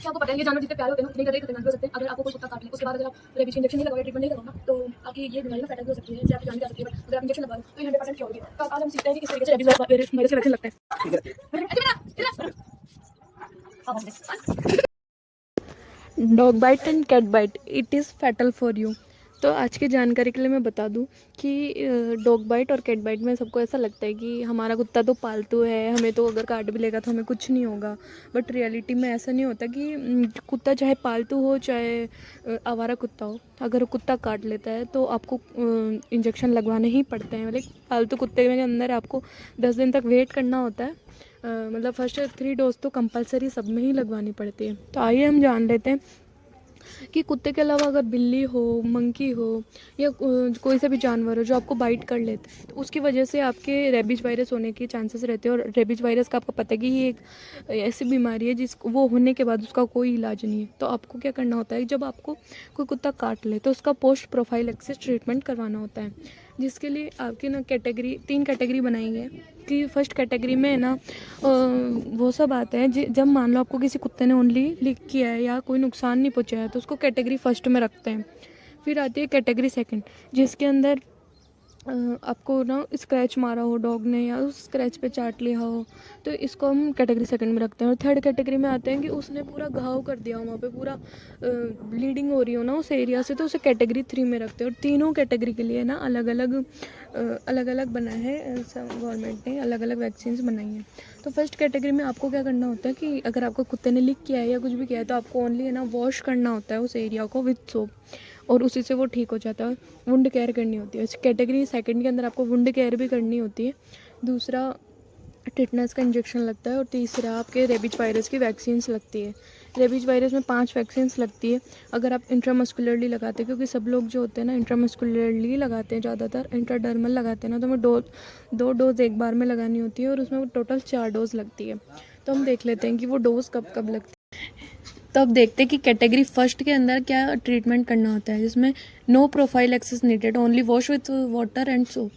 क्या आपको पता है ये जानवर जितने प्यारे होते हैं ना नहीं करते खतरनाक हो सकते हैं। अगर आपको कोई कुत्ता काट ले उसके बाद अगर आप रेबीज इंजेक्शन नहीं लगवाए, ट्रीटमेंट नहीं करवाओ ना, तो आपकी ये बीमारी ना फैटल हो सकती है, इससे आपकी जान भी जा सकती है। बट अगर आप इंजेक्शन लगवा लो तो ये 100% क्योर होगी। तो आज हम सीखते हैं कि किस तरीके से रेबीज वायरस का वैक्सीन लगता है। Dog bite and cat bite it is fatal for you. तो आज की जानकारी के लिए मैं बता दूं कि डॉग बाइट और कैट बाइट में सबको ऐसा लगता है कि हमारा कुत्ता तो पालतू है, हमें तो अगर काट भी लेगा तो हमें कुछ नहीं होगा। बट रियलिटी में ऐसा नहीं होता कि कुत्ता चाहे पालतू हो चाहे आवारा कुत्ता हो, अगर कुत्ता काट लेता है तो आपको इंजेक्शन लगवाने ही पड़ते हैं। मतलब पालतू कुत्ते के अंदर आपको 10 दिन तक वेट करना होता है। मतलब फर्स्ट 3 डोज तो कंपलसरी सब में ही लगवानी पड़ती है। तो आइए हम जान लेते हैं कि कुत्ते के अलावा अगर बिल्ली हो, मंकी हो या कोई सा भी जानवर हो जो आपको बाइट कर लेते हैं तो उसकी वजह से आपके रेबीज वायरस होने के चांसेस रहते हैं। और रेबीज वायरस का आपको पता है कि ये एक ऐसी बीमारी है जिस वो होने के बाद उसका कोई इलाज नहीं है। तो आपको क्या करना होता है, जब आपको कोई कुत्ता काट ले तो उसका पोस्ट प्रोफाइलैक्सिस ट्रीटमेंट करवाना होता है, जिसके लिए आपकी ना कैटेगरी 3 कैटेगरी बनाई है। कि फर्स्ट कैटेगरी में है ना वो सब आते हैं जब मान लो आपको किसी कुत्ते ने ओनली लिक किया है या कोई नुकसान नहीं पहुंचाया तो उसको कैटेगरी फर्स्ट में रखते हैं। फिर आती है कैटेगरी सेकंड, जिसके अंदर आपको ना स्क्रैच मारा हो डॉग ने या उस स्क्रैच पे चाट लिया हो, तो इसको हम कैटेगरी सेकंड में रखते हैं। और थर्ड कैटेगरी में आते हैं कि उसने पूरा घाव कर दिया हो, वहाँ पे पूरा ब्लीडिंग हो रही हो ना उस एरिया से, तो उसे कैटेगरी 3 में रखते हैं। और तीनों कैटेगरी के लिए ना अलग अलग बना है, गवर्नमेंट ने अलग अलग वैक्सीन बनाई हैं। तो फर्स्ट कैटेगरी में आपको क्या करना होता है कि अगर आपको कुत्ते ने लिक किया है या कुछ भी किया है तो आपको ओनली है ना वॉश करना होता है उस एरिया को विथ सोप, और उसी से वो ठीक हो जाता है। वुंड केयर करनी होती है। इस कैटेगरी सेकंड के अंदर आपको वुंड केयर भी करनी होती है। दूसरा टिटनेस का इंजेक्शन लगता है और तीसरा आपके रेबीज वायरस की वैक्सीन्स लगती है। रेबीज वायरस में 5 वैक्सीन्स लगती है अगर आप इंट्रामस्कुलरली लगाते हैं, क्योंकि सब लोग जो होते हैं ना इंट्रामस्कुलरली लगाते हैं, ज़्यादातर इंट्राडर्मल लगाते हैं ना, तो हमें दो डोज एक बार में लगानी होती है और उसमें टोटल 4 डोज लगती है। तो हम देख लेते हैं कि वो डोज कब कब लगती है। तो अब देखते हैं कि कैटेगरी फर्स्ट के अंदर क्या ट्रीटमेंट करना होता है, जिसमें no profile access needed, only wash with water and soap.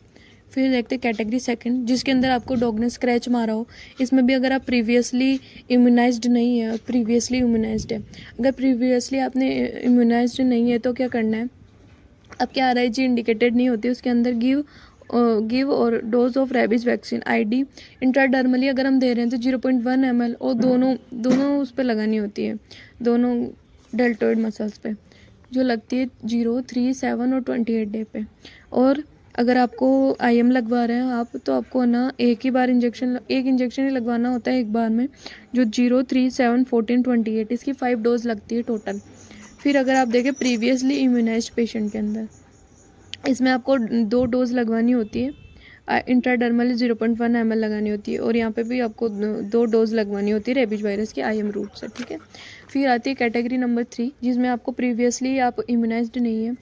फिर देखते हैं कैटेगरी सेकंड, जिसके अंदर आपको डॉग ने स्क्रैच मारा हो। इसमें भी अगर आप प्रीवियसली इम्यूनाइज्ड नहीं है, प्रीवियसली इम्यूनाइज्ड है, अगर प्रीवियसली आपने इम्यूनाइज्ड नहीं है तो क्या करना है, आपके RIG इंडिकेटेड नहीं होती उसके अंदर गिव और dose of rabies vaccine ID intradermally अगर हम दे रहे हैं तो 0.1 ml, और दोनों उस पर लगानी होती है, दोनों डेल्टोइड मसल्स पे, जो लगती है 0, 3, 7 और 28 डे पे। और अगर आपको IM लगवा रहे हैं आप, तो आपको ना एक इंजेक्शन ही लगवाना होता है एक बार में, जो 0, 3, 7, 14, 28 इसकी 5 डोज लगती है टोटल। फिर अगर आप देखें प्रीवियसली इम्यूनाइज्ड पेशेंट के अंदर, इसमें आपको 2 डोज लगवानी होती है। इंट्राडर्मल 0.1 ml लगानी होती है, और यहाँ पे भी आपको 2 डोज लगवानी होती है रेबीज वायरस की IM रूट से, ठीक है। फिर आती है कैटेगरी नंबर 3, जिसमें आपको प्रीवियसली आप इम्यूनाइज्ड नहीं है,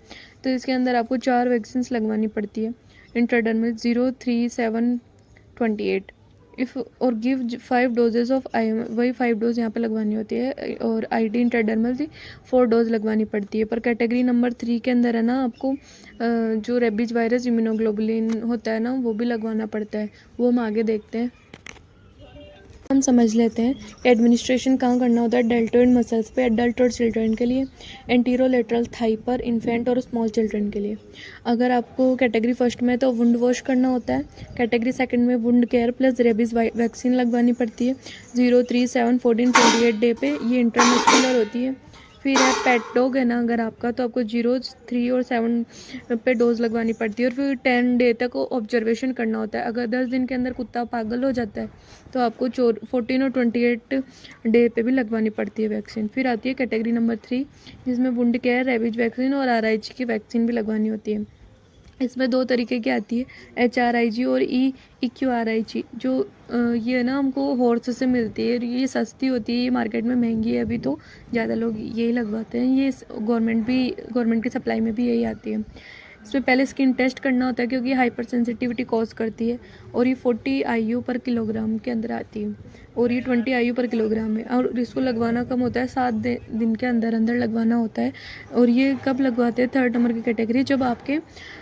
तो इसके अंदर आपको 4 वैक्सीन लगवानी पड़ती है। इंट्राडर्मल 0, 3, 7, 28 इफ़ और गिव 5 डोजेज ऑफ IM, वही 5 डोज यहाँ पे लगवानी होती है। और ID इंट्राडर्मल की 4 डोज लगवानी पड़ती है। पर कैटेगरी नंबर 3 के अंदर है ना आपको जो रेबीज वायरस इम्यूनोग्लोबुलिन होता है ना वो भी लगवाना पड़ता है, वो हम आगे देखते हैं। हम समझ लेते हैं एडमिनिस्ट्रेशन कहाँ करना होता है, डेल्टोइड मसल्स पे, एडल्ट और चिल्ड्रन के लिए, एंटीरोलेटरल थाई पर, इन्फेंट और स्मॉल चिल्ड्रन के लिए। अगर आपको कैटेगरी फर्स्ट में तो वुंड वॉश करना होता है, कैटेगरी सेकंड में wound care plus rabies vaccine लगवानी पड़ती है 0, 3, 7, 14, 28 डे पे, ये इंटरमस्कुलर होती है। फिर है पेट डॉग है ना अगर आपका, तो आपको 0, 3 और 7 पे डोज लगवानी पड़ती है। और फिर 10 डे तक ऑब्जर्वेशन करना होता है। अगर 10 दिन के अंदर कुत्ता पागल हो जाता है तो आपको 14 और 28 डे पे भी लगवानी पड़ती है वैक्सीन। फिर आती है कैटेगरी नंबर 3, जिसमें वुंड केयर, रेबीज वैक्सीन और RIG की वैक्सीन भी लगवानी होती है। इसमें 2 तरीके की आती है, HRIG और EQRIG, जो ये ना हमको हॉर्स से मिलती है, ये सस्ती होती है, ये मार्केट में महंगी है अभी, तो ज़्यादा लोग यही लगवाते हैं। ये गवर्नमेंट की सप्लाई में भी यही आती है। इसमें पहले स्किन टेस्ट करना होता है क्योंकि हाइपर सेंसिटिविटी कॉज करती है, और ये 40 IU पर किलोग्राम के अंदर आती है, और ये 20 IU पर किलोग्राम है। और इसको लगवाना कम होता है, 7 दिन के अंदर अंदर लगवाना होता है। और ये कब लगवाते हैं, 3rd नंबर की कैटेगरी, जब आपके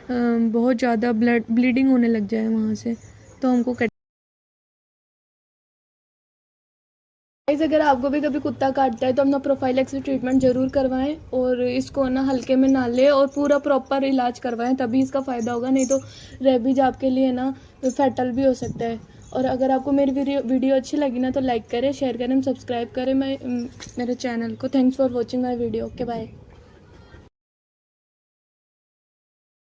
बहुत ज़्यादा ब्लीडिंग होने लग जाए, वहाँ से तो हमको 3rd नंबर की कैटेगरी लगवानी होती है। इसमें 2 तरीके की आती है, HRIG और EQRIG, जो ये ना हमको हॉर्स से मिलती है, ये सस्ती होती है, ये मार्केट में महंगी है अभी, तो ज़्यादा लोग यही लगवाते हैं। इसमें पहले स्किन टेस्ट करना होता है क्योंकि हाइपर सेंसिटिविटी कॉज करती है, और ये 20 IU पर किलोग्राम है। और इसको लगवाना कम होता है, 7 दिन के अंदर अंदर लगवाना होता है। और ये कब लगवाते हैं, 3rd नंबर की कैटेगरी, जब आपके बहुत ज़्यादा ब्लीडिंग होने लग जाए वहाँ से, तो हमको गाइस अगर आपको भी कभी कुत्ता काटता है तो अपना प्रोफाइलैक्सिस ट्रीटमेंट जरूर करवाएं और इसको ना हल्के में ना ले और पूरा प्रॉपर इलाज करवाएं, तभी इसका फ़ायदा होगा। नहीं तो रेबीज आपके लिए ना फैटल भी हो सकता है। और अगर आपको मेरी वीडियो अच्छी लगी ना तो लाइक करें, शेयर करें, सब्सक्राइब करें मेरे चैनल को। Thanks for watching my video. Okay bye.